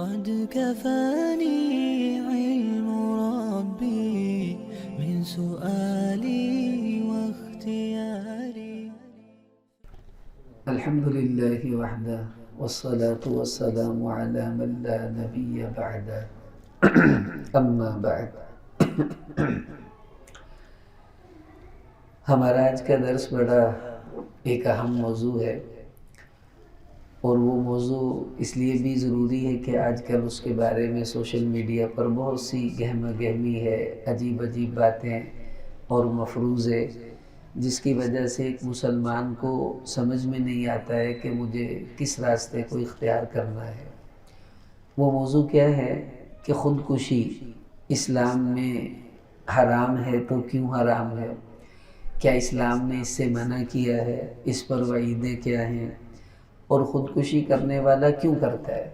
قد كفاني علم ربي من سؤالي واختياري. الحمد لله وحده والصلاة والسلام على من لا نبي بعده اما بعد. ہمارا آج کا درس بڑا ایک اہم موضوع ہے، اور وہ موضوع اس لیے بھی ضروری ہے کہ آج کل اس کے بارے میں سوشل میڈیا پر بہت سی گہما گہمی ہے، عجیب عجیب باتیں اور مفروضے، جس کی وجہ سے ایک مسلمان کو سمجھ میں نہیں آتا ہے کہ مجھے کس راستے کو اختیار کرنا ہے۔ وہ موضوع کیا ہے کہ خودکشی اسلام میں حرام ہے تو کیوں حرام ہے؟ کیا اسلام نے اس سے منع کیا ہے؟ اس پر وعیدیں کیا ہیں؟ اور خودکشی کرنے والا کیوں کرتا ہے؟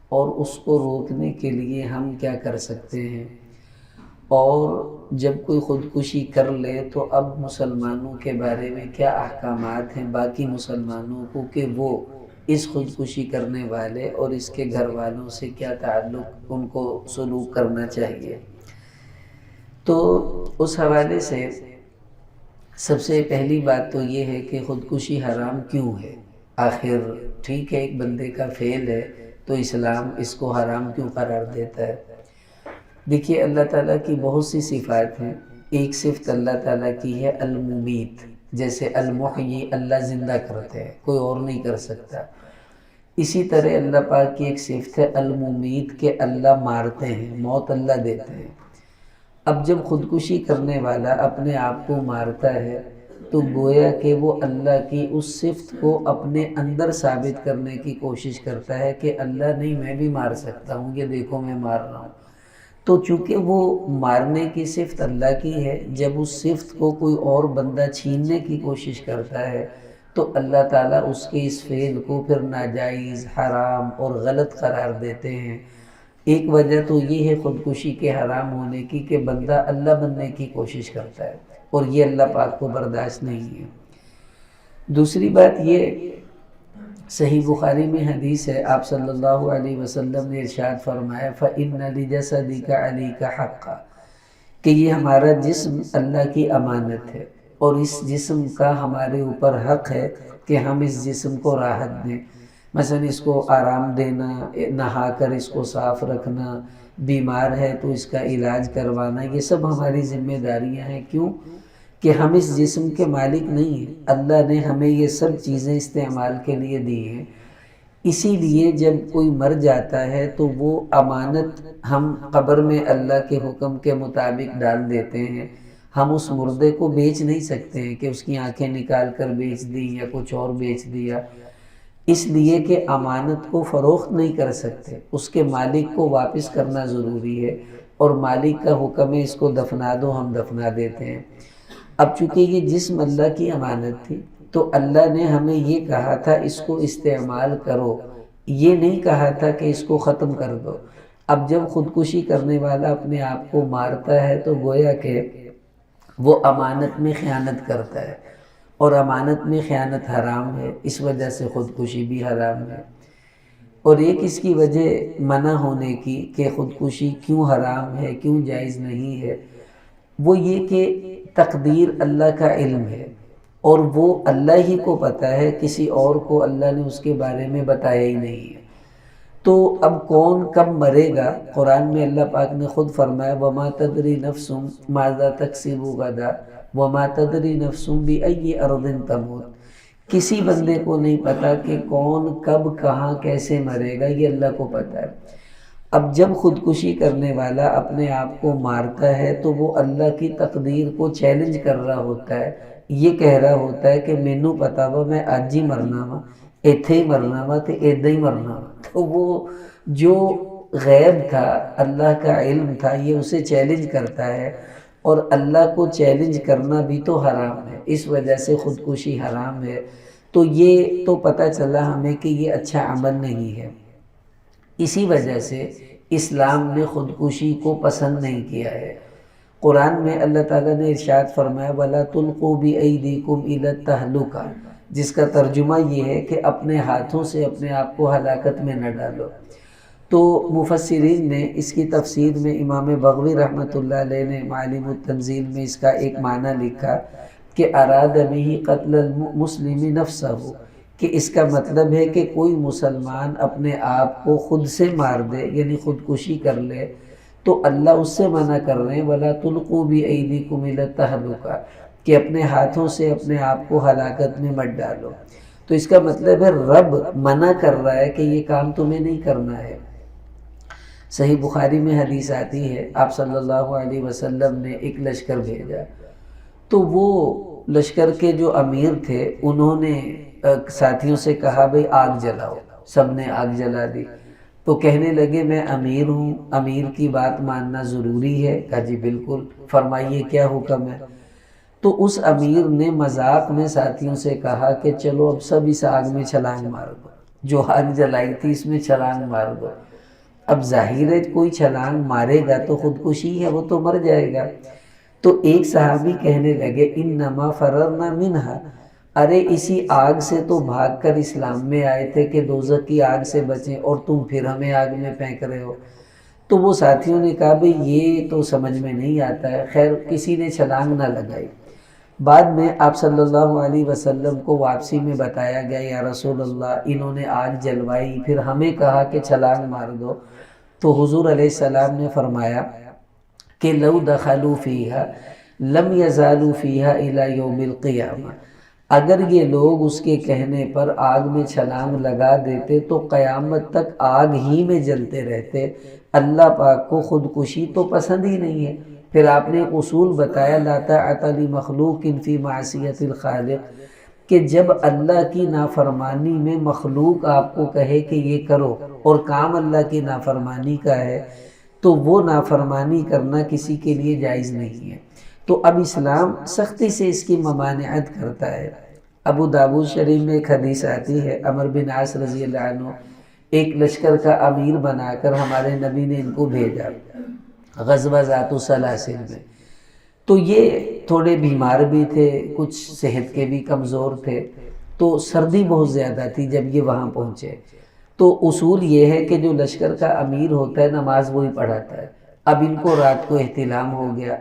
اور اس کو روکنے کے لیے ہم کیا کر سکتے ہیں؟ اور جب کوئی خودکشی کر لے تو اب مسلمانوں کے بارے میں کیا احکامات ہیں باقی مسلمانوں کو کہ وہ اس خودکشی کرنے والے اور اس کے گھر والوں سے کیا تعلق ان کو سلوک کرنا چاہیے؟ تو اس حوالے سے سب سے پہلی بات تو یہ ہے کہ خودکشی حرام کیوں ہے؟ آخر ٹھیک ہے ایک بندے کا فعل ہے تو اسلام اس کو حرام کیوں قرار دیتا ہے؟ دیکھیے اللہ تعالیٰ کی بہت سی صفات ہیں۔ ایک صفت اللہ تعالیٰ کی ہے الممیت، جیسے المحیی اللہ زندہ کرتے ہیں، کوئی اور نہیں کر سکتا۔ اسی طرح اللہ پاک کی ایک صفت ہے الممیت کہ اللہ مارتے ہیں، موت اللہ دیتے ہیں۔ اب جب خودکشی کرنے والا اپنے آپ کو مارتا ہے تو گویا کہ وہ اللہ کی اس صفت کو اپنے اندر ثابت کرنے کی کوشش کرتا ہے کہ اللہ نہیں میں بھی مار سکتا ہوں، یہ دیکھو میں مار رہا ہوں۔ تو چونکہ وہ مارنے کی صفت اللہ کی ہے، جب اس صفت کو کوئی اور بندہ چھیننے کی کوشش کرتا ہے تو اللہ تعالیٰ اس کے اس فعل کو پھر ناجائز، حرام اور غلط قرار دیتے ہیں۔ ایک وجہ تو یہ ہے خودکشی کے حرام ہونے کی کہ بندہ اللہ بننے کی کوشش کرتا ہے، اور یہ اللہ پاک کو برداشت نہیں ہے۔ دوسری بات یہ صحیح بخاری میں حدیث ہے، آپ صلی اللہ علیہ وسلم نے ارشاد فرمایا فَإِنَّ لِجَسَدِكَ عَلَيْكَ حَقًّا، کہ یہ ہمارا جسم اللہ کی امانت ہے، اور اس جسم کا ہمارے اوپر حق ہے کہ ہم اس جسم کو راحت دیں، مثلا اس کو آرام دینا، نہا کر اس کو صاف رکھنا، بیمار ہے تو اس کا علاج کروانا، یہ سب ہماری ذمہ داریاں ہیں۔ کیوں کہ ہم اس جسم کے مالک نہیں ہیں، اللہ نے ہمیں یہ سب چیزیں استعمال کے لیے دی ہیں۔ اسی لیے جب کوئی مر جاتا ہے تو وہ امانت ہم قبر میں اللہ کے حکم کے مطابق ڈال دیتے ہیں۔ ہم اس مردے کو بیچ نہیں سکتے ہیں کہ اس کی آنکھیں نکال کر بیچ دی یا کچھ اور بیچ دیا، اس لیے کہ امانت کو فروخت نہیں کر سکتے، اس کے مالک کو واپس کرنا ضروری ہے، اور مالک کا حکم ہے اس کو دفنا دو، ہم دفنا دیتے ہیں۔ اب چونکہ یہ جسم اللہ کی امانت تھی تو اللہ نے ہمیں یہ کہا تھا اس کو استعمال کرو، یہ نہیں کہا تھا کہ اس کو ختم کر دو۔ اب جب خودکشی کرنے والا اپنے آپ کو مارتا ہے تو گویا کہ وہ امانت میں خیانت کرتا ہے، اور امانت میں خیانت حرام ہے، اس وجہ سے خودکشی بھی حرام ہے۔ اور ایک اس کی وجہ منع ہونے کی کہ خودکشی کیوں حرام ہے، کیوں جائز نہیں ہے، وہ یہ کہ تقدیر اللہ کا علم ہے، اور وہ اللہ ہی کو پتہ ہے، کسی اور کو اللہ نے اس کے بارے میں بتایا ہی نہیں ہے۔ تو اب کون کب مرے گا؟ قرآن میں اللہ پاک نے خود فرمایا وَمَا تَدْرِي نَفْسٌ مَاذَا تَكْسِبُ غَدًا وَمَا تَدْرِي نَفْسٌ بِأَيِّ أَرْضٍ تَمُوتُ، کسی بندے کو نہیں پتا کہ کون کب کہاں کیسے مرے گا، یہ اللہ کو پتہ ہے۔ اب جب خودکشی کرنے والا اپنے آپ کو مارتا ہے تو وہ اللہ کی تقدیر کو چیلنج کر رہا ہوتا ہے، یہ کہہ رہا ہوتا ہے کہ مینوں پتا وا میں اج ہی مرنا وا، ایتھے ہی مرنا وا تے ایداں ہی مرنا وا۔ تو وہ جو غیب تھا، اللہ کا علم تھا، یہ اسے چیلنج کرتا ہے، اور اللہ کو چیلنج کرنا بھی تو حرام ہے، اس وجہ سے خودکشی حرام ہے۔ تو یہ تو پتہ چلا ہمیں کہ یہ اچھا عمل نہیں ہے۔ اسی وجہ سے اسلام نے خودکشی کو پسند نہیں کیا ہے۔ قرآن میں اللہ تعالیٰ نے ارشاد فرمایا وَلَا تُلْقُوا بِأَيْدِيكُمْ إِلَى التَّهْلُكَةِ، جس کا ترجمہ یہ ہے کہ اپنے ہاتھوں سے اپنے آپ کو ہلاکت میں نہ ڈالو۔ تو مفسرین نے اس کی تفسیر میں امام بغوی رحمۃ اللہ علیہ نے معالم التنزیل میں اس کا ایک معنی لکھا کہ اراد بہ قتل المسلم نفسہ، کہ اس کا مطلب ہے کہ کوئی مسلمان اپنے آپ کو خود سے مار دے، یعنی خودکشی کر لے، تو اللہ اس سے منع کر رہے ہیں وَلَا تُلْقُوا بِأَيْدِيكُمْ إِلَى التَّهْلُكَةِ، کہ اپنے ہاتھوں سے اپنے آپ کو ہلاکت میں مت ڈالو۔ تو اس کا مطلب ہے رب منع کر رہا ہے کہ یہ کام تمہیں نہیں کرنا ہے۔ صحیح بخاری میں حدیث آتی ہے، آپ صلی اللہ علیہ وسلم نے ایک لشکر بھیجا، تو وہ لشکر کے جو امیر تھے انہوں نے ساتھیوں سے کہا بھئی آگ جلاؤ، سب نے آگ جلا دی۔ تو کہنے لگے میں امیر ہوں، امیر کی بات ماننا ضروری ہے۔ کہا جی بالکل، فرمائیے کیا حکم ہے؟ تو اس امیر نے مذاق میں ساتھیوں سے کہا کہ چلو اب سب اس آگ میں چھلانگ مار دو، جو آگ جلائی تھی اس میں چھلانگ مار دو۔ اب ظاہر ہے کوئی چھلانگ مارے گا تو خودکشی ہے، وہ تو مر جائے گا۔ تو ایک صحابی کہنے لگے انما فررنا منہا، ارے اسی آگ سے تو بھاگ کر اسلام میں آئے تھے کہ دوزخ کی آگ سے بچیں، اور تم پھر ہمیں آگ میں پھینک رہے ہو۔ تو وہ ساتھیوں نے کہا بھئی یہ تو سمجھ میں نہیں آتا ہے۔ خیر کسی نے چھلانگ نہ لگائی۔ بعد میں آپ صلی اللہ علیہ وسلم کو واپسی میں بتایا گیا یا رسول اللہ انہوں نے آگ جلوائی، پھر ہمیں کہا کہ چھلانگ مار دو۔ تو حضور علیہ السلام نے فرمایا کہ لو دخلوا فیہا لم یزالوا فیہا الی یوم القیامہ، اگر یہ لوگ اس کے کہنے پر آگ میں چھلانگ لگا دیتے تو قیامت تک آگ ہی میں جلتے رہتے۔ اللہ پاک کو خودکشی تو پسند ہی نہیں ہے۔ پھر آپ نے ایک اصول بتایا لا طاعۃ لمخلوق فی معصیۃ الخالق، کہ جب اللہ کی نافرمانی میں مخلوق آپ کو کہے کہ یہ کرو اور کام اللہ کی نافرمانی کا ہے تو وہ نافرمانی کرنا کسی کے لیے جائز نہیں ہے۔ تو اب اسلام سختی سے اس کی ممانعت کرتا ہے۔ ابو داود شریف میں ایک حدیث آتی ہے، عمر بن عاص رضی اللہ عنہ ایک لشکر کا امیر بنا کر ہمارے نبی نے ان کو بھیجا غزوہ ذات السلاسل میں۔ تو یہ تھوڑے بیمار بھی تھے، کچھ صحت کے بھی کمزور تھے، تو سردی بہت زیادہ تھی جب یہ وہاں پہنچے۔ تو اصول یہ ہے کہ جو لشکر کا امیر ہوتا ہے نماز وہی پڑھاتا ہے۔ اب ان کو رات کو احتلام ہو گیا،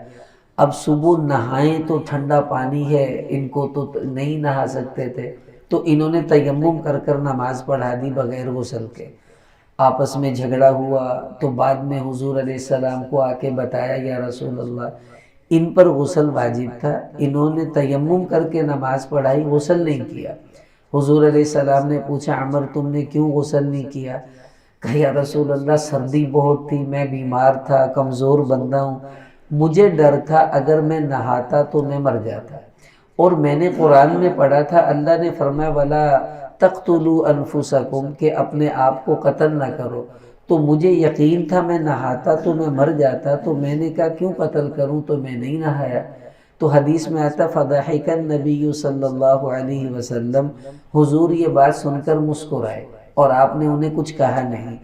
اب صبح نہائیں تو ٹھنڈا پانی ہے، ان کو تو نہیں نہا سکتے تھے، تو انہوں نے تیمم کر کر نماز پڑھا دی بغیر غسل کے۔ آپس میں جھگڑا ہوا تو بعد میں حضور علیہ السلام کو آ کے بتایا یا رسول اللہ ان پر غسل واجب تھا، انہوں نے تیمم کر کے نماز پڑھائی، غسل نہیں کیا۔ حضور علیہ السلام نے پوچھا عمر تم نے کیوں غسل نہیں کیا؟ کہا یا رسول اللہ سردی بہت تھی، میں بیمار تھا، کمزور بندہ ہوں، مجھے ڈر تھا اگر میں نہاتا تو میں مر جاتا، اور میں نے قرآن میں پڑھا تھا اللہ نے فرمایا وَلَا تَقْتُلُوا أَنفُسَكُمْ کہ اپنے آپ کو قتل نہ کرو، تو مجھے یقین تھا میں نہاتا تو میں مر جاتا، تو میں نے کہا کیوں قتل کروں، تو میں نہیں نہایا۔ تو حدیث میں آتا فضحک النبی صلی اللہ علیہ وسلم، حضور یہ بات سن کر مسکرائے اور آپ نے انہیں کچھ کہا نہیں۔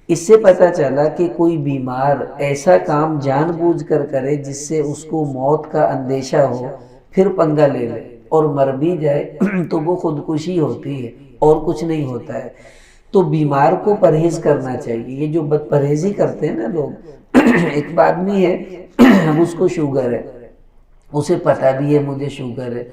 اس سے پتہ چلا کہ کوئی بیمار ایسا کام جان بوجھ کر کرے جس سے اس کو موت کا اندیشہ ہو، پھر پنگا لے لے اور مر بھی جائے تو وہ خودکشی ہوتی ہے اور کچھ نہیں ہوتا ہے۔ تو بیمار کو پرہیز کرنا چاہیے۔ یہ جو بد پرہیزی کرتے ہیں نا لوگ، ایک آدمی ہے اس کو شوگر ہے، اسے پتہ بھی ہے مجھے شوگر ہے،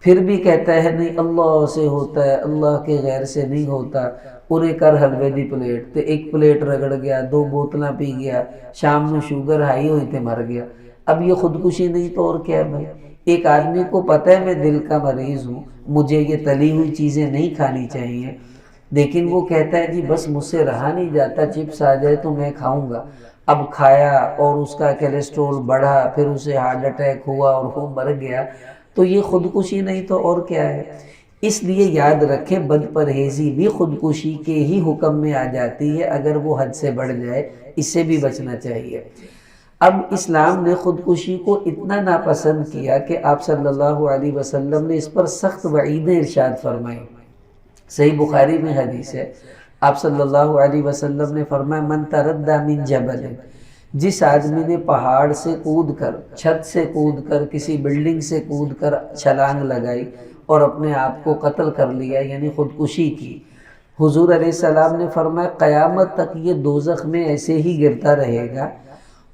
پھر بھی کہتا ہے نہیں اللہ سے ہوتا ہے، اللہ کے غیر سے نہیں ہوتا، پورے کر حلوے دی پلیٹ، تو ایک پلیٹ رگڑ گیا، 2 بوتلاں پی گیا، شام میں شوگر ہائی ہوئی تے مر گیا۔ اب یہ خودکشی نہیں تو اور کیا بھائی؟ ایک آدمی کو پتہ ہے میں دل کا مریض ہوں، مجھے یہ تلی ہوئی چیزیں نہیں کھانی چاہیے، لیکن وہ کہتا ہے جی بس مجھ سے رہا نہیں جاتا، چپس آ جائے تو میں کھاؤں گا۔ اب کھایا اور اس کا کولیسٹرول بڑھا، پھر اسے ہارٹ اٹیک ہوا اور وہ مر گیا، تو یہ خودکشی نہیں تو اور کیا ہے؟ اس لیے یاد رکھیں بد پرہیزی بھی خودکشی کے ہی حکم میں آ جاتی ہے اگر وہ حد سے بڑھ جائے، اس سے بھی بچنا چاہیے۔ اب اسلام نے خودکشی کو اتنا ناپسند کیا کہ آپ صلی اللہ علیہ وسلم نے اس پر سخت وعیدیں ارشاد فرمائی۔ صحیح بخاری میں حدیث ہے، آپ صلی اللہ علیہ وسلم نے فرمایا من تردى من جبل، جس آدمی نے پہاڑ سے کود کر، چھت سے کود کر، کسی بلڈنگ سے کود کر چھلانگ لگائی اور اپنے آپ کو قتل کر لیا یعنی خودکشی کی، حضور علیہ السلام نے فرمایا قیامت تک یہ دوزخ میں ایسے ہی گرتا رہے گا،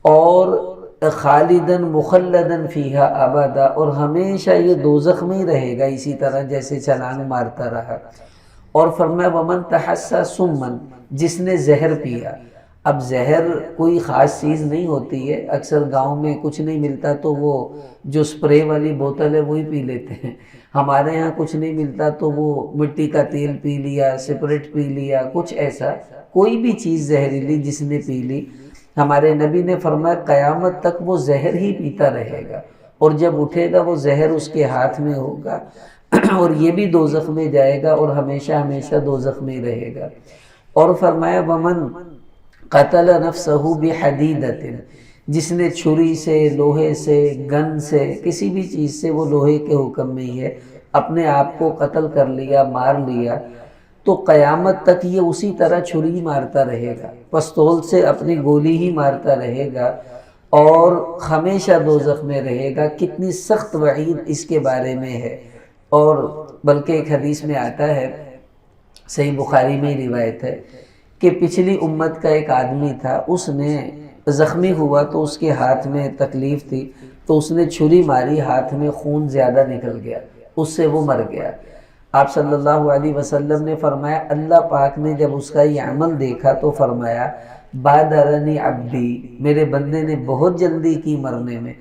اور خالدن مخلدن فیہا ابدا، اور ہمیشہ یہ دوزخ میں ہی رہے گا اسی طرح جیسے چھلانگ مارتا رہا۔ اور فرمایا ومن تحسا سمن، جس نے زہر پیا۔ اب زہر کوئی خاص چیز نہیں ہوتی ہے، اکثر گاؤں میں کچھ نہیں ملتا تو وہ جو سپرے والی بوتل ہے وہی پی لیتے ہیں، ہمارے ہاں کچھ نہیں ملتا تو وہ مٹی کا تیل پی لیا، سپرٹ پی لیا، کچھ ایسا کوئی بھی چیز زہریلی جس نے پی لی، ہمارے نبی نے فرمایا قیامت تک وہ زہر ہی پیتا رہے گا، اور جب اٹھے گا وہ زہر اس کے ہاتھ میں ہوگا اور یہ بھی دوزخ میں جائے گا اور ہمیشہ ہمیشہ دوزخ میں رہے گا۔ اور فرمایا ومن قتل نفسہ بحدیدۃ، جس نے چھری سے، لوہے سے، گن سے، کسی بھی چیز سے، وہ لوہے کے حکم میں ہی ہے، اپنے آپ کو قتل کر لیا، مار لیا، تو قیامت تک یہ اسی طرح چھری مارتا رہے گا، پستول سے اپنی گولی ہی مارتا رہے گا اور ہمیشہ دوزخ میں رہے گا۔ کتنی سخت وعید اس کے بارے میں ہے۔ اور بلکہ ایک حدیث میں آتا ہے، صحیح بخاری میں ہی روایت ہے، کہ پچھلی امت کا ایک آدمی تھا، اس نے زخمی ہوا تو اس کے ہاتھ میں تکلیف تھی، تو اس نے چھری ماری، ہاتھ میں خون زیادہ نکل گیا، اس سے وہ مر گیا۔ آپ صلی اللہ علیہ وسلم نے فرمایا اللہ پاک نے جب اس کا یہ عمل دیکھا تو فرمایا بادرنی عبدی، میرے بندے نے بہت جلدی کی مرنے میں،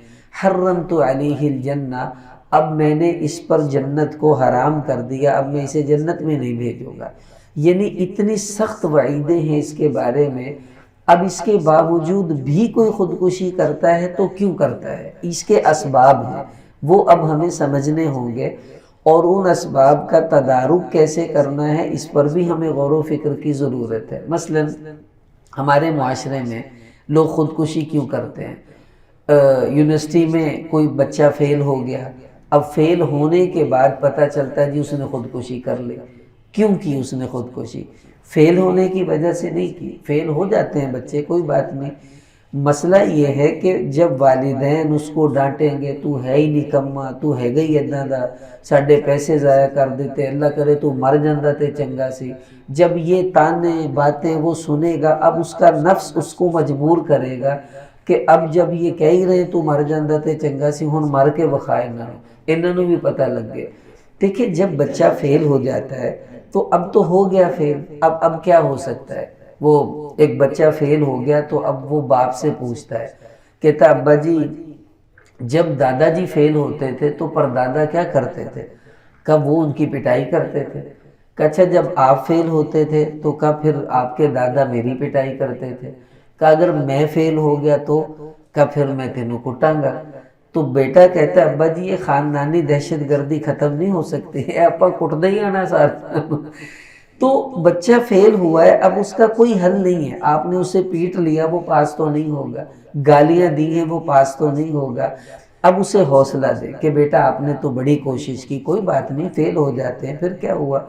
حرمت علیہ الجنہ، اب میں نے اس پر جنت کو حرام کر دیا، اب میں اسے جنت میں نہیں بھیجوں گا۔ یعنی اتنی سخت وعیدیں ہیں اس کے بارے میں، اب اس کے باوجود بھی کوئی خودکشی کرتا ہے تو کیوں کرتا ہے؟ اس کے اسباب ہیں، وہ اب ہمیں سمجھنے ہوں گے، اور ان اسباب کا تدارک کیسے کرنا ہے اس پر بھی ہمیں غور و فکر کی ضرورت ہے۔ مثلا ہمارے معاشرے میں لوگ خودکشی کیوں کرتے ہیں؟ یونیورسٹی میں کوئی بچہ فیل ہو گیا، اب فیل ہونے کے بعد پتہ چلتا ہے جی اس نے خودکشی کر لی۔ کیوں کی اس نے خودکشی؟ فیل ہونے کی وجہ سے نہیں کی، فیل ہو جاتے ہیں بچے، کوئی بات نہیں۔ مسئلہ یہ ہے کہ جب والدین اس کو ڈانٹیں گے تو ہے ہی نکما، تو ہے گئی ادنا دا، ساڈے پیسے ضائع کر دیتے، اللہ کرے تو مر جاندہ تے چنگا سی، جب یہ تانے باتیں وہ سنے گا، اب اس کا نفس اس کو مجبور کرے گا کہ اب جب یہ کہہ ہی رہے تو مر جاندہ تے چنگا سی، ہن مر کے وخائے نہ، انہوں بھی پتہ لگ گئے۔ دیکھیں جب بچہ فیل ہو جاتا ہے تو اب تو ہو گیا فیل، اب کیا ہو سکتا ہے؟ وہ ایک بچہ فیل ہو گیا تو اب وہ باپ سے پوچھتا ہے، کہتا ابا جی جب دادا جی فیل ہوتے تھے تو پردادا کیا کرتے تھے؟ کب وہ ان کی پٹائی کرتے تھے؟ کہ اچھا جب آپ فیل ہوتے تھے تو کب پھر آپ کے دادا میری پٹائی کرتے تھے؟ کہ اگر میں فیل ہو گیا تو کب پھر میں تینوں کٹاں گا؟ تو بیٹا کہتا ہے ابا جی یہ خاندانی دہشت گردی ختم نہیں ہو سکتی ہے، اپا کٹ دے ہی آنا ساتھ۔ تو بچہ فیل ہوا ہے، اب اس کا کوئی حل نہیں ہے، آپ نے اسے پیٹ لیا وہ پاس تو نہیں ہوگا، گالیاں دی ہیں وہ پاس تو نہیں ہوگا، اب اسے حوصلہ دے کہ بیٹا آپ نے تو بڑی کوشش کی، کوئی بات نہیں فیل ہو جاتے ہیں پھر کیا ہوا،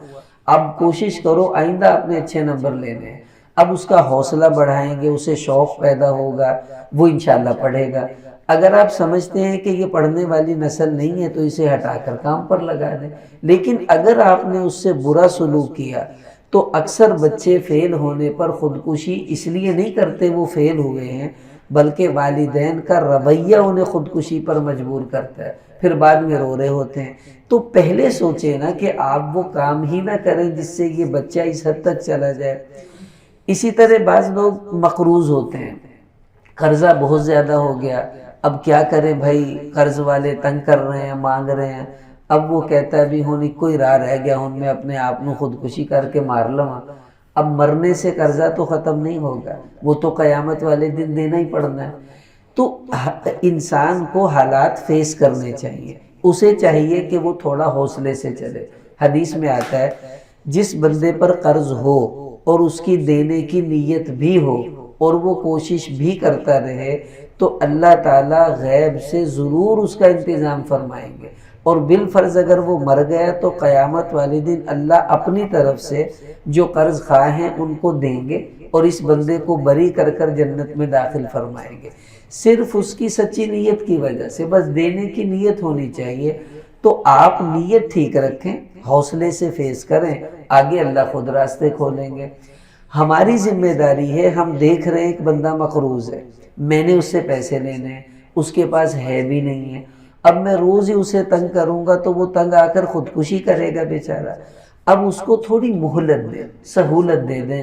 اب کوشش کرو آئندہ اپنے اچھے نمبر لینے ہیں۔ اب اس کا حوصلہ بڑھائیں گے، اسے شوق پیدا ہوگا، وہ انشاءاللہ پڑھے گا۔ اگر آپ سمجھتے ہیں کہ یہ پڑھنے والی نسل نہیں ہے تو اسے ہٹا کر کام پر لگا دیں، لیکن اگر آپ نے اس سے برا سلوک کیا تو اکثر بچے فیل ہونے پر خودکشی اس لیے نہیں کرتے وہ فیل ہوئے ہیں، بلکہ والدین کا رویہ انہیں خودکشی پر مجبور کرتا ہے، پھر بعد میں رو رہے ہوتے ہیں۔ تو پہلے سوچیں نا کہ آپ وہ کام ہی نہ کریں جس سے یہ بچہ اس حد تک چلا جائے۔ اسی طرح بعض لوگ مقروض ہوتے ہیں، قرضہ بہت زیادہ ہو گیا، اب کیا کریں بھائی، قرض والے تنگ کر رہے ہیں، مانگ رہے ہیں، اب وہ کہتا ہے بھی ہونی کوئی راہ رہ گیا ہوں میں اپنے آپ کو خودکشی کر کے مار لواں۔ اب مرنے سے قرضہ تو ختم نہیں ہوگا، وہ تو قیامت والے دن دینا ہی پڑنا ہے۔ تو انسان کو حالات فیس کرنے چاہیے، اسے چاہیے کہ وہ تھوڑا حوصلے سے چلے۔ حدیث میں آتا ہے جس بندے پر قرض ہو اور اس کی دینے کی نیت بھی ہو اور وہ کوشش بھی کرتا رہے تو اللہ تعالیٰ غیب سے ضرور اس کا انتظام فرمائیں گے، اور بالفرض اگر وہ مر گیا تو قیامت والے دن اللہ اپنی طرف سے جو قرض خواہ ہیں ان کو دیں گے اور اس بندے کو بری کر کر جنت میں داخل فرمائیں گے، صرف اس کی سچی نیت کی وجہ سے۔ بس دینے کی نیت ہونی چاہیے، تو آپ نیت ٹھیک رکھیں، حوصلے سے فیس کریں، آگے اللہ خود راستے کھولیں گے۔ ہماری ذمہ داری ہے، ہم دیکھ رہے ہیں ایک بندہ مقروض ہے، میں نے اس سے پیسے لینے ہیں، اس کے پاس ہے بھی نہیں ہے، اب میں روز ہی اسے تنگ کروں گا تو وہ تنگ آ کر خودکشی کرے گا بیچارہ۔ اب اس کو تھوڑی مہلت دیں، سہولت دے دیں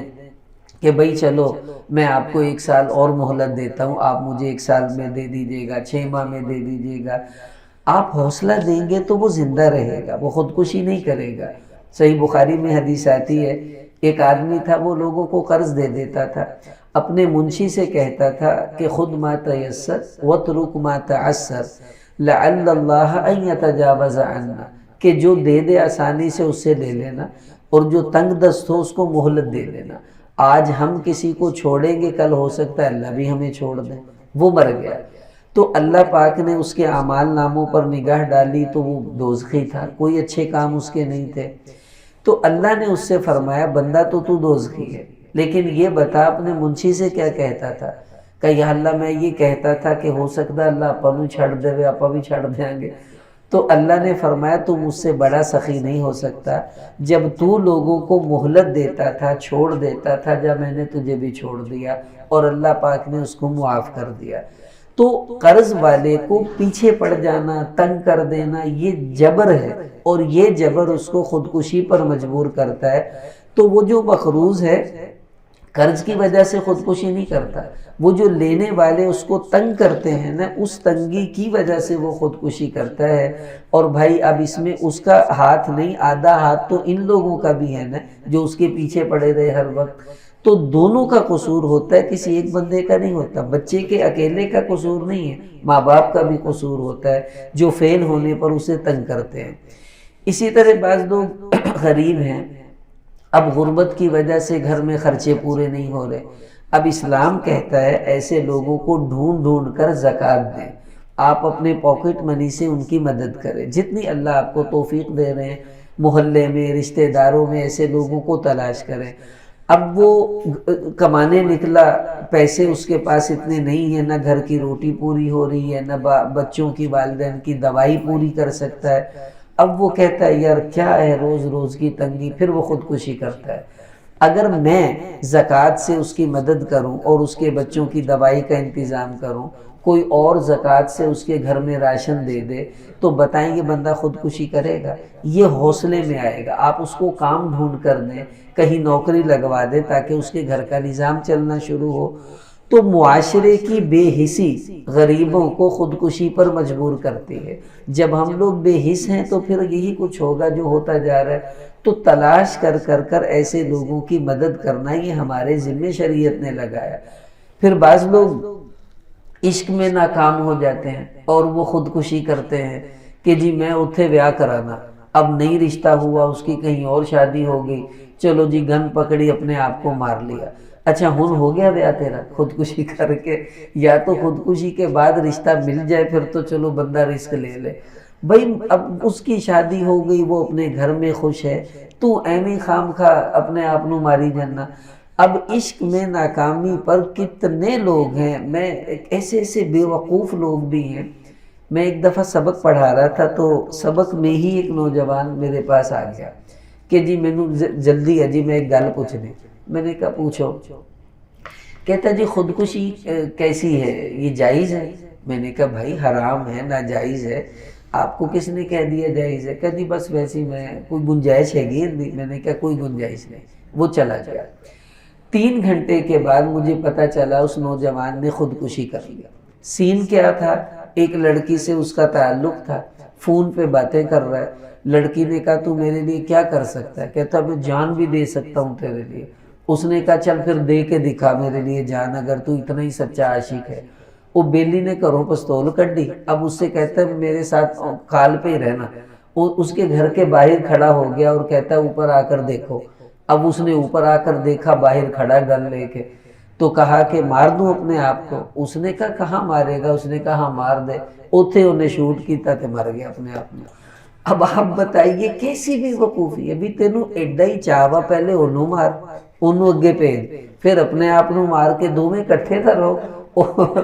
کہ بھئی چلو میں آپ کو 1 سال اور مہلت دیتا ہوں، آپ مجھے 1 سال میں دے دیجیے گا، 6 ماہ میں دے دیجیے گا۔ آپ حوصلہ دیں گے تو وہ زندہ رہے گا، وہ خودکشی نہیں کرے گا۔ صحیح بخاری میں حدیث آتی ہے، ایک آدمی تھا، وہ لوگوں کو قرض دے دیتا تھا، اپنے منشی سے کہتا تھا کہ خود ما تیسر واترک ما تعسر لعل اللہ ان یتجاوز عنا، کہ جو دے دے آسانی سے اس سے لے لینا، اور جو تنگ دست ہو اس کو مہلت دے دینا۔ آج ہم کسی کو چھوڑیں گے، کل ہو سکتا ہے اللہ بھی ہمیں چھوڑ دے۔ وہ مر گیا تو اللہ پاک نے اس کے اعمال ناموں پر نگاہ ڈالی تو وہ دوزخی تھا، کوئی اچھے کام اس کے نہیں تھے۔ تو اللہ نے اس سے فرمایا بندہ تو دوزخی ہے، لیکن یہ بتا اپنے منشی سے کیا کہتا تھا؟ کہ یا اللہ میں یہ کہتا تھا کہ ہو سکتا ہے اللہ اپنو چھڑ دے، اپا بھی چھڑ دیں گے۔ تو اللہ نے فرمایا تو مجھ سے بڑا سخی نہیں ہو سکتا، جب تو لوگوں کو مہلت دیتا تھا، چھوڑ دیتا تھا، جب میں نے تجھے بھی چھوڑ دیا اور اللہ پاک نے اس کو معاف کر دیا۔ تو قرض والے کو پیچھے پڑ جانا، تنگ کر دینا، یہ جبر ہے، اور یہ جبر اس کو خودکشی پر مجبور کرتا ہے۔ تو وہ جو مقروض ہے قرض کی وجہ سے خودکشی نہیں کرتا، وہ جو لینے والے اس کو تنگ کرتے ہیں نا، اس تنگی کی وجہ سے وہ خودکشی کرتا ہے۔ اور بھائی اب اس میں اس کا ہاتھ نہیں، آدھا ہاتھ تو ان لوگوں کا بھی ہے نا جو اس کے پیچھے پڑے رہے ہر وقت۔ تو دونوں کا قصور ہوتا ہے، کسی ایک بندے کا نہیں ہوتا۔ بچے کے اکیلے کا قصور نہیں ہے، ماں باپ کا بھی قصور ہوتا ہے جو فیل ہونے پر اسے تنگ کرتے ہیں۔ اسی طرح بعض لوگ غریب ہیں، اب غربت کی وجہ سے گھر میں خرچے پورے نہیں ہو رہے، اب اسلام کہتا ہے ایسے لوگوں کو ڈھونڈ ڈھونڈ کر زکوٰۃ دیں، آپ اپنے پاکٹ منی سے ان کی مدد کریں، جتنی اللہ آپ کو توفیق دے رہے ہیں، محلے میں، رشتہ داروں میں ایسے لوگوں کو تلاش کریں۔ اب وہ کمانے نکلا، پیسے اس کے پاس اتنے نہیں ہیں، نہ گھر کی روٹی پوری ہو رہی ہے، نہ بچوں کی والدین کی دوائی پوری کر سکتا ہے۔ اب وہ کہتا ہے یار کیا ہے روز روز کی تنگی، پھر وہ خودکشی کرتا ہے۔ اگر میں زکوٰۃ سے اس کی مدد کروں اور اس کے بچوں کی دوائی کا انتظام کروں، کوئی اور زکوٰۃ سے اس کے گھر میں راشن دے دے، تو بتائیں یہ بندہ خودکشی کرے گا؟ یہ حوصلے میں آئے گا۔ آپ اس کو کام ڈھونڈ کر دیں، کہیں نوکری لگوا دیں تاکہ اس کے گھر کا نظام چلنا شروع ہو۔ تو معاشرے کی بے حسی غریبوں کو خودکشی پر مجبور کرتی ہے۔ جب ہم لوگ بے حس ہیں تو پھر یہی کچھ ہوگا جو ہوتا جا رہا ہے۔ تو تلاش کر ایسے لوگوں کی مدد کرنا یہ ہمارے ذمہ شریعت نے لگایا۔ پھر بعض لوگ عشق میں ناکام ہو جاتے ہیں اور وہ خودکشی کرتے ہیں کہ جی میں اتھے بیاہ کرانا، اب نہیں رشتہ ہوا، اس کی کہیں اور شادی ہو گئی، چلو جی گن پکڑی اپنے آپ کو مار لیا۔ اچھا ہن ہو گیا بیاہ تیرا خودکشی کر کے؟ یا تو خودکشی کے بعد رشتہ مل جائے پھر تو چلو بندہ رسک لے لے۔ بھئی اب اس کی شادی ہو گئی، وہ اپنے گھر میں خوش ہے، تو ایویں خام خواہ اپنے آپ نو ماری جانا۔ اب عشق میں ناکامی پر کتنے لوگ ہیں، میں ایسے بے وقوف لوگ بھی ہیں۔ میں ایک دفعہ سبق پڑھا رہا تھا تو سبق میں ہی ایک نوجوان میرے پاس آ گیا کہ جی میں جلدی ہے جی میں ایک گل پوچھنی۔ میں نے کہا پوچھو۔ کہتا جی خودکشی کیسی ہے، یہ جائز ہے؟ میں نے کہا بھائی حرام ہے، ناجائز ہے، آپ کو کس نے کہہ دیا جائز ہے؟ کہ جی بس ویسی میں کوئی گنجائش ہے گی؟ میں نے کہا کوئی گنجائش نہیں۔ وہ چلا گیا۔ 3 گھنٹے کے بعد مجھے پتا چلا اس نوجوان نے خودکشی کر لیا۔ سین کیا تھا؟ ایک لڑکی سے اس کا تعلق تھا، فون پہ باتیں کر رہا ہے۔ لڑکی نے کہا تو میرے لیے کیا کر سکتا ہے؟ کہتا میں جان بھی دے سکتا ہوں تیرے لیے۔ اس نے کہا چل پھر دے کے دکھا میرے لیے جان، اگر تو اتنا ہی سچا عاشق ہے۔ وہ بیلی نے گھروں پستول کڈی، اب اس سے کہتا ہے میرے ساتھ کال پہ ہی رہنا۔ اس کے گھر کے باہر کھڑا ہو گیا اور کہتا ہے اوپر آ کر دیکھو۔ اب اس نے اوپر آ کر دیکھا، باہر کھڑا گن لے کے، تو کہا کہ مار دوں اپنے آپ کو؟ اس نے کہا کہاں مارے گا؟ اس نے کہا ہاں مار دے۔ اوتھے انہیں شوٹ کیتا تے مر گیا اپنے آپ میں۔ اب آپ بتائیے کیسی بھی وقوفی ہے؟ بھی تینوں ایڈا ہی چاہوا، پہلے انہوں مار، انہوں اگے بھیج، پھر اپنے آپ نو مار کے دونوں کٹھے تھا رہو۔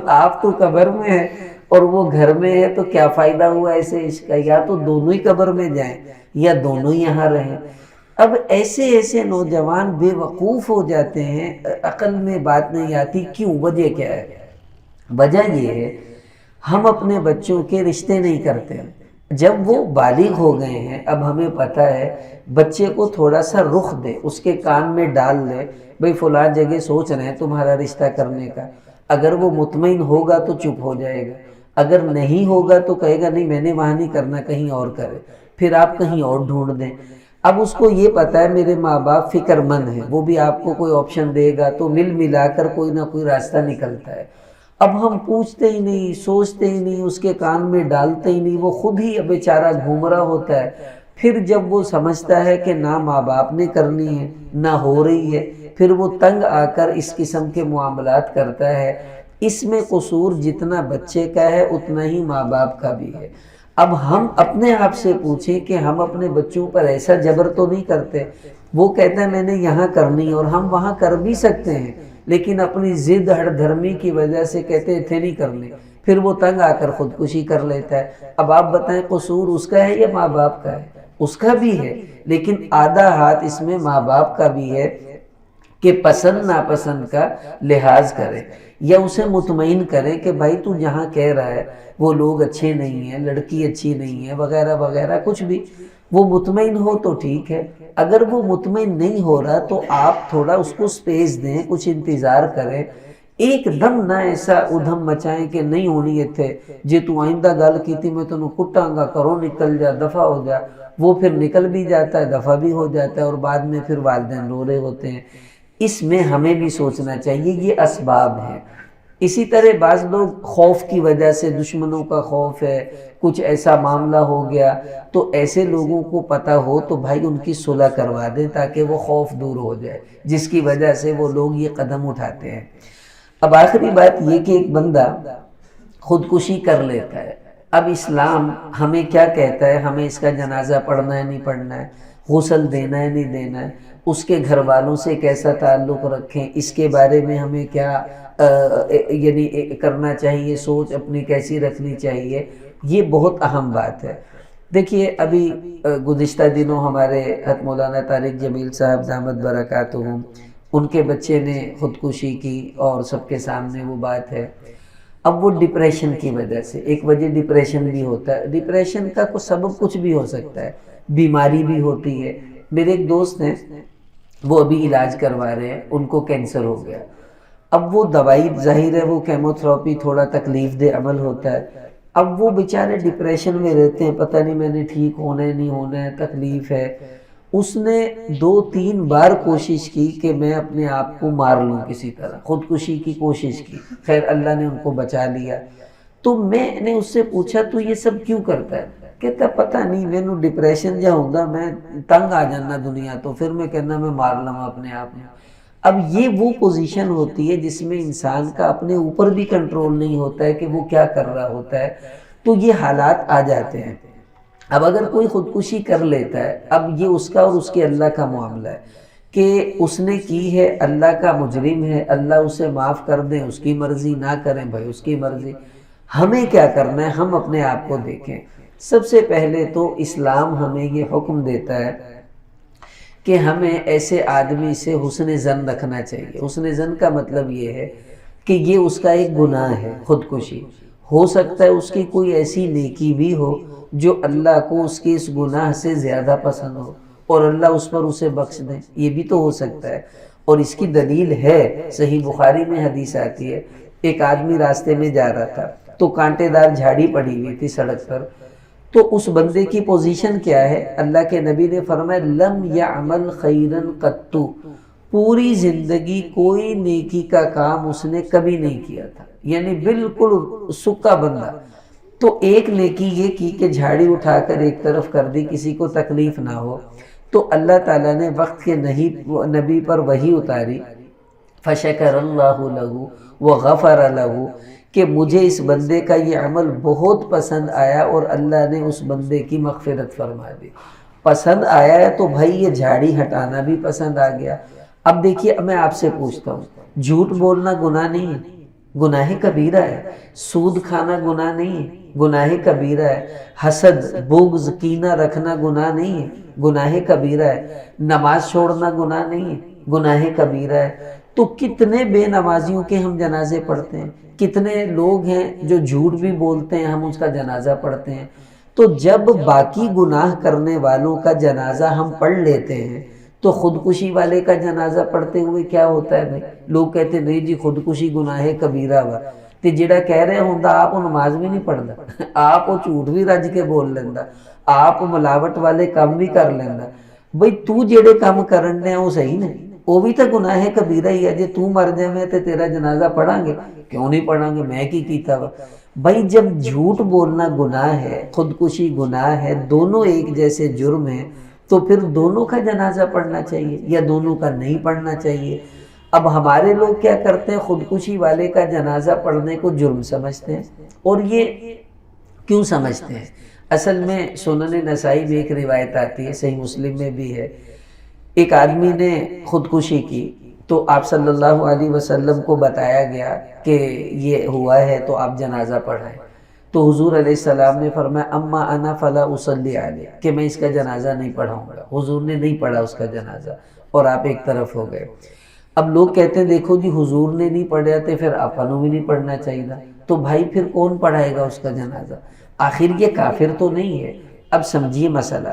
آپ تو قبر میں ہے اور وہ گھر میں ہے تو کیا فائدہ ہوا ایسے عشق کا؟ یا تو دونوں ہی قبر میں جائیں یا دونوں ہی یہاں رہیں۔ اب ایسے نوجوان بے وقوف ہو جاتے ہیں، عقل میں بات نہیں آتی کیوں، وجہ کیا ہے؟ وجہ یہ ہے ہم اپنے بچوں کے رشتے نہیں کرتے۔ جب وہ بالغ ہو گئے ہیں، اب ہمیں پتہ ہے بچے کو تھوڑا سا رخ دے، اس کے کان میں ڈال دے، بھئی فلاں جگہ سوچ رہے ہیں تمہارا رشتہ کرنے کا۔ اگر وہ مطمئن ہوگا تو چپ ہو جائے گا، اگر نہیں ہوگا تو کہے گا نہیں میں نے وہاں نہیں کرنا، کہیں اور کرے، پھر آپ کہیں اور ڈھونڈ دیں۔ اب اس کو یہ پتہ ہے میرے ماں باپ فکر مند ہیں، وہ بھی آپ کو کوئی آپشن دے گا تو مل ملا کر کوئی نہ کوئی راستہ نکلتا ہے۔ اب ہم پوچھتے ہی نہیں، سوچتے ہی نہیں، اس کے کان میں ڈالتے ہی نہیں، وہ خود ہی بیچارہ گھوم رہا ہوتا ہے۔ پھر جب وہ سمجھتا ہے کہ نہ ماں باپ نے کرنی ہے نہ ہو رہی ہے، پھر وہ تنگ آ کر اس قسم کے معاملات کرتا ہے۔ اس میں قصور جتنا بچے کا ہے اتنا ہی ماں باپ کا بھی ہے۔ اب ہم اپنے آپ سے پوچھیں کہ ہم اپنے بچوں پر ایسا جبر تو نہیں کرتے؟ وہ کہتا ہے میں نے یہاں کرنی ہے اور ہم وہاں کر بھی سکتے ہیں، لیکن اپنی ضد ہٹ دھرمی کی وجہ سے کہتے تھے نہیں کرنے، پھر وہ تنگ آ کر خودکشی کر لیتا ہے۔ اب آپ بتائیں قصور اس کا ہے یا ماں باپ کا ہے؟ اس کا بھی ہے، لیکن آدھا ہاتھ اس میں ماں باپ کا بھی ہے کہ پسند ناپسند کا لحاظ کریں یا اسے مطمئن کریں کہ بھائی تو جہاں کہہ رہا ہے وہ لوگ اچھے نہیں ہیں، لڑکی اچھی نہیں ہے، وغیرہ وغیرہ کچھ بھی، وہ مطمئن ہو تو ٹھیک ہے۔ اگر وہ مطمئن نہیں ہو رہا تو آپ تھوڑا اس کو سپیس دیں، کچھ انتظار کریں، ایک دم نہ ایسا ادھم مچائیں کہ نہیں ہونی ہے تھے جے تو آئندہ گل کی تھی میں تنوں کٹاں گا، کرو نکل جا، دفع ہو جا۔ وہ پھر نکل بھی جاتا ہے، دفع بھی ہو جاتا ہے، اور بعد میں پھر والدین رو رہے ہوتے ہیں۔ اس میں ہمیں بھی سوچنا چاہیے، یہ اسباب ہیں۔ اسی طرح بعض لوگ خوف کی وجہ سے، دشمنوں کا خوف ہے، کچھ ایسا معاملہ ہو گیا، تو ایسے لوگوں کو پتہ ہو تو بھائی ان کی صلح کروا دیں تاکہ وہ خوف دور ہو جائے جس کی وجہ سے وہ لوگ یہ قدم اٹھاتے ہیں۔ اب آخری بات یہ کہ ایک بندہ خودکشی کر لیتا ہے، اب اسلام ہمیں کیا کہتا ہے؟ ہمیں اس کا جنازہ پڑھنا ہے نہیں پڑھنا ہے، غسل دینا ہے نہیں دینا ہے، اس کے گھر والوں سے کیسا تعلق رکھیں، اس کے بارے میں ہمیں کیا یعنی کرنا چاہیے، سوچ اپنی کیسی رکھنی چاہیے، یہ بہت اہم بات ہے۔ دیکھیے ابھی گزشتہ دنوں ہمارے حضرت مولانا طارق جمیل صاحب دامت برکاتہم، ان کے بچے نے خودکشی کی اور سب کے سامنے وہ بات ہے۔ اب وہ ڈپریشن کی وجہ سے، ایک وجہ ڈپریشن بھی ہوتا ہے، ڈپریشن کا سبب کچھ بھی ہو سکتا ہے، بیماری بھی ہوتی ہے۔ میرے ایک دوست ہیں، وہ ابھی علاج کروا رہے ہیں، ان کو کینسر ہو گیا۔ اب وہ دوائی ظاہر ہے وہ کیموتھراپی تھوڑا تکلیف دہ عمل ہوتا ہے، اب وہ بیچارے ڈپریشن میں رہتے ہیں، پتہ نہیں میں نے ٹھیک ہونا ہے نہیں ہونا ہے، تکلیف ہے۔ اس نے 2-3 بار کوشش کی کہ میں اپنے آپ کو مار لوں، کسی طرح خودکشی کی کوشش کی، خیر اللہ نے ان کو بچا لیا۔ تو میں نے اس سے پوچھا تو یہ سب کیوں کرتا ہے؟ کہتا پتہ نہیں میں نو ڈپریشن جا ہوں، میں تنگ آ جانا دنیا تو پھر میں کہنا میں مار لوں اپنے آپ میں۔ اب یہ وہ پوزیشن ہوتی ہے جس میں انسان کا اپنے اوپر بھی کنٹرول نہیں ہوتا ہے کہ وہ کیا کر رہا ہوتا ہے، تو یہ حالات آ جاتے ہیں۔ اب اگر کوئی خودکشی کر لیتا ہے، اب یہ اس کا اور اس کے اللہ کا معاملہ ہے کہ اس نے کی ہے، اللہ کا مجرم ہے، اللہ اسے معاف کر دیں، اس کی مرضی، نہ کریں بھائی اس کی مرضی۔ ہمیں کیا کرنا ہے؟ ہم اپنے آپ کو دیکھیں۔ سب سے پہلے تو اسلام ہمیں یہ حکم دیتا ہے کہ ہمیں ایسے آدمی سے حسن ظن رکھنا چاہیے۔ حسن ظن کا مطلب یہ ہے کہ یہ اس کا ایک گناہ ہے خودکشی، ہو سکتا ہے اس کی کوئی ایسی نیکی بھی ہو جو اللہ کو اس کے اس گناہ سے زیادہ پسند ہو اور اللہ اس پر اسے بخش دیں، یہ بھی تو ہو سکتا ہے۔ اور اس کی دلیل ہے، صحیح بخاری میں حدیث آتی ہے، ایک آدمی راستے میں جا رہا تھا تو کانٹے دار جھاڑی پڑی ہوئی تھی سڑک پر، تو اس بندے کی پوزیشن کیا ہے؟ اللہ کے نبی نے فرمایا لم یعمل خیرن قط، پوری زندگی کوئی نیکی کا کام اس نے کبھی نہیں کیا تھا، یعنی بالکل سکا بندہ۔ تو ایک نیکی یہ کی کہ جھاڑی اٹھا کر ایک طرف کر دی، کسی کو تکلیف نہ ہو، تو اللہ تعالیٰ نے وقت کے نبی پر وحی اتاری، فشکر اللہ لہ وغفر لہ، کہ مجھے اس بندے کا یہ عمل بہت پسند آیا اور اللہ نے اس بندے کی مغفرت فرما دی۔ پسند آیا ہے تو بھائی یہ جھاڑی ہٹانا بھی پسند آ گیا۔ اب دیکھیے میں آپ سے پوچھتا ہوں، جھوٹ بولنا گناہ نہیں ہے؟ گناہ کبیرہ ہے. سود کھانا گناہ نہیں ہے، گناہ کبیرہ ہے. حسد، بغض، کینہ رکھنا گناہ نہیں ہے، گناہ کبیرہ ہے. نماز چھوڑنا گناہ نہیں ہے، گناہ کبیرہ ہے. تو کتنے بے نمازیوں کے ہم جنازے پڑھتے ہیں، کتنے لوگ ہیں جو جھوٹ بھی بولتے ہیں، ہم اس کا جنازہ پڑھتے ہیں. تو جب باقی گناہ کرنے والوں کا جنازہ ہم پڑھ لیتے ہیں تو خودکشی والے کا جنازہ پڑھتے ہوئے کیا ہوتا ہے بھائی؟ لوگ کہتے ہیں نہیں جی خودکشی گناہ کبیرہ وا. تے جڑا کہہ رہے ہوندا آپ نماز بھی نہیں پڑھدا، آپ جھوٹ بھی رج کے بول لیندا، آپ ملاوٹ والے کام بھی کر لیندا. بھئی تو جڑے کام کرن دے وہ صحیح نے، وہ بھی تو گناہ کبیرہ ہی ہے. جے تو مر جاویں تے تیرا جنازہ پڑھاں گے، کیوں نہیں پڑھاں گے، میں کی کیتا وا. بھائی جب جھوٹ بولنا گناہ ہے، خودکشی گناہ ہے، دونوں ایک جیسے جرم ہیں، تو پھر دونوں کا جنازہ پڑھنا چاہیے یا دونوں کا نہیں پڑھنا چاہیے. اب ہمارے لوگ کیا کرتے ہیں، خودکشی والے کا جنازہ پڑھنے کو جرم سمجھتے ہیں. اور یہ کیوں سمجھتے ہیں؟ اصل میں سنن نسائی میں ایک روایت آتی ہے، صحیح مسلم میں بھی ہے. ایک آدمی نے خودکشی کی تو آپ صلی اللہ علیہ وسلم کو بتایا گیا کہ یہ ہوا ہے تو آپ جنازہ پڑھائیں. تو حضور علیہ السلام نے فرمایا اما انا فلا اصلی علیہ، کہ میں اس کا جنازہ نہیں پڑھاؤں گا. حضور نے نہیں پڑھا اس کا جنازہ اور آپ ایک طرف ہو گئے. اب لوگ کہتے ہیں دیکھو جی حضور نے نہیں پڑھا تو پھر اپنوں بھی نہیں پڑھنا چاہیے. تو بھائی پھر کون پڑھائے گا اس کا جنازہ؟ آخر یہ کافر تو نہیں ہے. اب سمجھیے مسئلہ،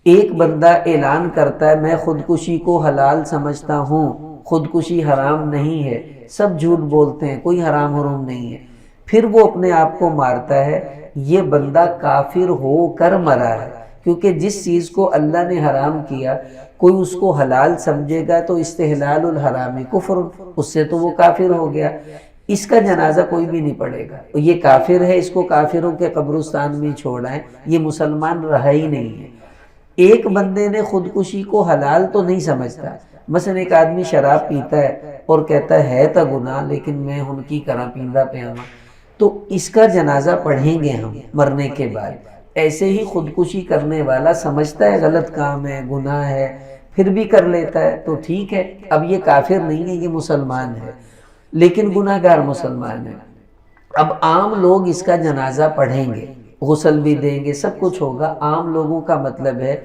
ایک بندہ اعلان کرتا ہے میں خودکشی کو حلال سمجھتا ہوں، خودکشی حرام نہیں ہے، سب جھوٹ بولتے ہیں، کوئی حرام حرام نہیں ہے، پھر وہ اپنے آپ کو مارتا ہے. یہ بندہ کافر ہو کر مرا ہے، کیونکہ جس چیز کو اللہ نے حرام کیا کوئی اس کو حلال سمجھے گا تو استحلال الحرام کفر، اس سے تو وہ کافر ہو گیا. اس کا جنازہ کوئی بھی نہیں پڑھے گا. یہ کافر ہے، اس کو کافروں کے قبرستان میں چھوڑائیں، یہ مسلمان رہا ہی نہیں ہے. ایک بندے نے خودکشی کو حلال تو نہیں سمجھتا. مثلا ایک آدمی شراب پیتا ہے اور کہتا ہے تا گناہ لیکن میں ان کی کرا پیندا پیا ہوں، تو اس کا جنازہ پڑھیں گے ہم مرنے کے بعد. ایسے ہی خودکشی کرنے والا سمجھتا ہے غلط کام ہے، گناہ ہے، پھر بھی کر لیتا ہے تو ٹھیک ہے، اب یہ کافر نہیں ہے، یہ مسلمان ہے لیکن گناہ گار مسلمان ہے. اب عام لوگ اس کا جنازہ پڑھیں گے، غسل بھی دیں گے، سب کچھ ہوگا. عام لوگوں کا مطلب ہے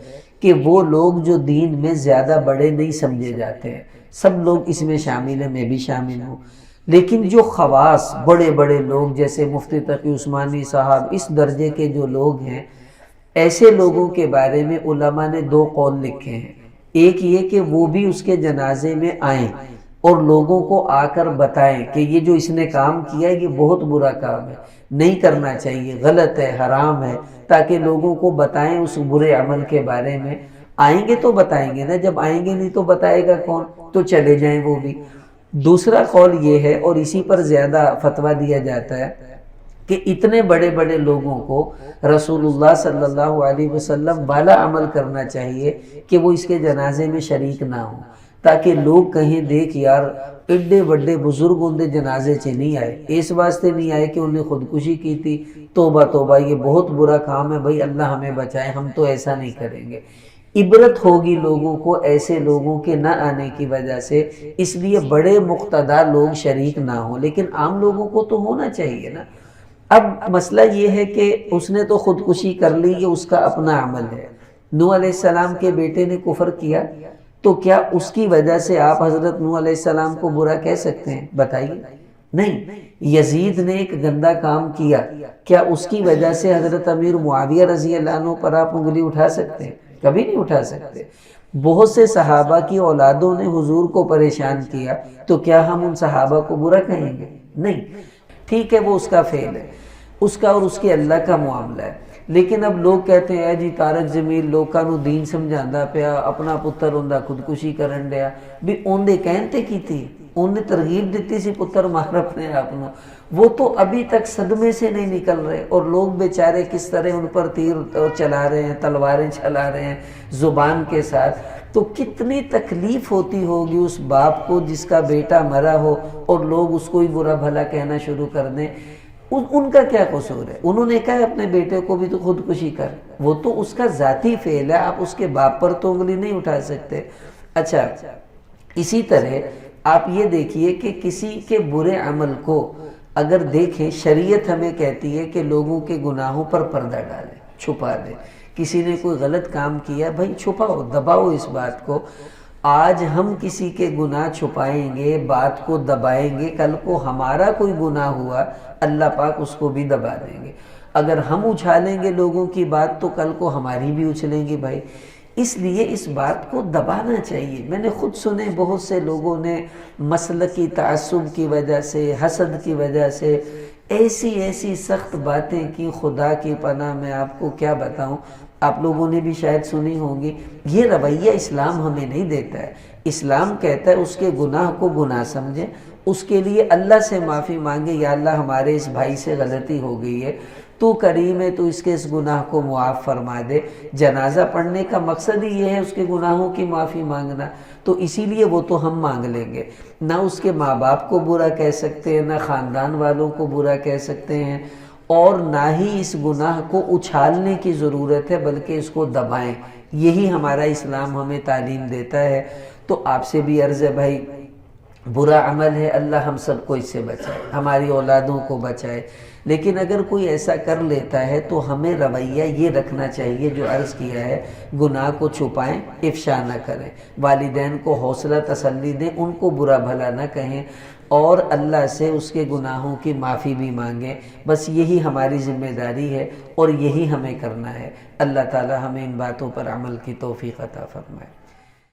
کہ وہ لوگ جو دین میں زیادہ بڑے نہیں سمجھے جاتے ہیں، سب لوگ اس میں شامل ہیں، میں بھی شامل ہوں. لیکن جو خواص بڑے بڑے لوگ جیسے مفتی تقی عثمانی صاحب، اس درجے کے جو لوگ ہیں، ایسے لوگوں کے بارے میں علماء نے دو قول لکھے ہیں. ایک یہ کہ وہ بھی اس کے جنازے میں آئیں اور لوگوں کو آ کر بتائیں کہ یہ جو اس نے کام کیا ہے یہ بہت برا کام ہے، نہیں کرنا چاہیے، غلط ہے، حرام ہے، تاکہ لوگوں کو بتائیں اس برے عمل کے بارے میں. آئیں گے تو بتائیں گے نا، جب آئیں گے نہیں تو بتائے گا کون؟ تو چلے جائیں وہ بھی. دوسرا قول یہ ہے، اور اسی پر زیادہ فتویٰ دیا جاتا ہے، کہ اتنے بڑے بڑے لوگوں کو رسول اللہ صلی اللہ علیہ وسلم والا عمل کرنا چاہیے کہ وہ اس کے جنازے میں شریک نہ ہوں، تاکہ لوگ کہیں دیکھ یار ایڈے بڑے بزرگ اندے جنازے سے نہیں آئے، اس واسطے نہیں آئے کہ انہیں خودکشی کی تھی، توبہ توبہ یہ بہت برا کام ہے بھائی، اللہ ہمیں بچائے، ہم تو ایسا نہیں کریں گے. عبرت ہوگی لوگوں کو ایسے لوگوں کے نہ آنے کی وجہ سے، اس لیے بڑے مقتدی لوگ شریک نہ ہوں، لیکن عام لوگوں کو تو ہونا چاہیے نا. اب مسئلہ یہ ہے کہ اس نے تو خودکشی کر لی، یہ اس کا اپنا عمل ہے. نوح علیہ السلام کے بیٹے نے کفر کیا تو کیا اس کی وجہ سے آپ حضرت نوح علیہ السلام کو برا کہہ سکتے ہیں؟ بتائیے. نہیں. یزید نے ایک گندا کام کیا، کیا اس کی وجہ سے حضرت امیر معاویہ رضی اللہ عنہ پر آپ انگلی اٹھا سکتے ہیں؟ کبھی نہیں اٹھا سکتے. بہت سے صحابہ کی اولادوں نے حضور کو پریشان کیا، تو کیا ہم ان صحابہ کو برا کہیں گے؟ نہیں. ٹھیک ہے وہ اس کا فعل ہے، اس کا اور اس کے اللہ کا معاملہ ہے. لیکن اب لوگ کہتے ہیں جی طارق جمیل لوکاں نو دین سمجھاندا پیا، اپنا پتر اوندا خودکشی کرن ڈیا، بھی اوندے کہن تے کیتی، انہیں ترغیب دیتی سی پتر مار اپنے آپ نو. وہ تو ابھی تک صدمے سے نہیں نکل رہے، اور لوگ بیچارے کس طرح ان پر تیر چلا رہے ہیں، تلواریں چلا رہے ہیں زبان کے ساتھ. تو کتنی تکلیف ہوتی ہوگی اس باپ کو جس کا بیٹا مرا ہو اور لوگ اس کو ہی برا بھلا کہنا شروع کر دیں. ان کا کیا قصور ہے؟ انہوں نے کہا اپنے بیٹے کو بھی تو خودکشی کر، وہ تو اس کا ذاتی فعل ہے، آپ اس کے باپ پر تو انگلی نہیں اٹھا سکتے. اچھا اسی طرح آپ یہ دیکھیے کہ کسی کے برے عمل کو اگر دیکھیں، شریعت ہمیں کہتی ہے کہ لوگوں کے گناہوں پر پردہ ڈالیں، چھپا دیں۔ کسی نے کوئی غلط کام کیا، بھائی چھپاؤ، دباؤ اس بات کو۔ آج ہم کسی کے گناہ چھپائیں گے، بات کو دبائیں گے، کل کو ہمارا کوئی گناہ ہوا اللہ پاک اس کو بھی دبا دیں گے۔ اگر ہم اچھالیں گے لوگوں کی بات تو کل کو ہماری بھی اچھلیں گے بھائی۔ اس لیے اس بات کو دبانا چاہیے۔ میں نے خود سنے بہت سے لوگوں نے مسلکی تعصب کی وجہ سے، حسد کی وجہ سے ایسی سخت باتیں کی، خدا کی پناہ میں آپ کو کیا بتاؤں، آپ لوگوں نے بھی شاید سنی ہوں گی۔ یہ رویہ اسلام ہمیں نہیں دیتا ہے۔ اسلام کہتا ہے اس کے گناہ کو گناہ سمجھیں، اس کے لیے اللہ سے معافی مانگے، یا اللہ ہمارے اس بھائی سے غلطی ہو گئی ہے، تو کریم ہے، تو اس کے اس گناہ کو معاف فرما دے۔ جنازہ پڑھنے کا مقصد ہی یہ ہے اس کے گناہوں کی معافی مانگنا، تو اسی لیے وہ تو ہم مانگ لیں گے۔ نہ اس کے ماں باپ کو برا کہہ سکتے ہیں، نہ خاندان والوں کو برا کہہ سکتے ہیں، اور نہ ہی اس گناہ کو اچھالنے کی ضرورت ہے، بلکہ اس کو دبائیں۔ یہی ہمارا اسلام ہمیں تعلیم دیتا ہے۔ تو آپ سے بھی عرض ہے بھائی، برا عمل ہے، اللہ ہم سب کو اس سے بچائے، ہماری اولادوں کو بچائے۔ لیکن اگر کوئی ایسا کر لیتا ہے تو ہمیں رویہ یہ رکھنا چاہیے جو عرض کیا ہے، گناہ کو چھپائیں، افشا نہ کریں، والدین کو حوصلہ تسلی دیں، ان کو برا بھلا نہ کہیں، اور اللہ سے اس کے گناہوں کی معافی بھی مانگیں۔ بس یہی ہماری ذمہ داری ہے اور یہی ہمیں کرنا ہے۔ اللہ تعالی ہمیں ان باتوں پر عمل کی توفیق عطا فرمائے۔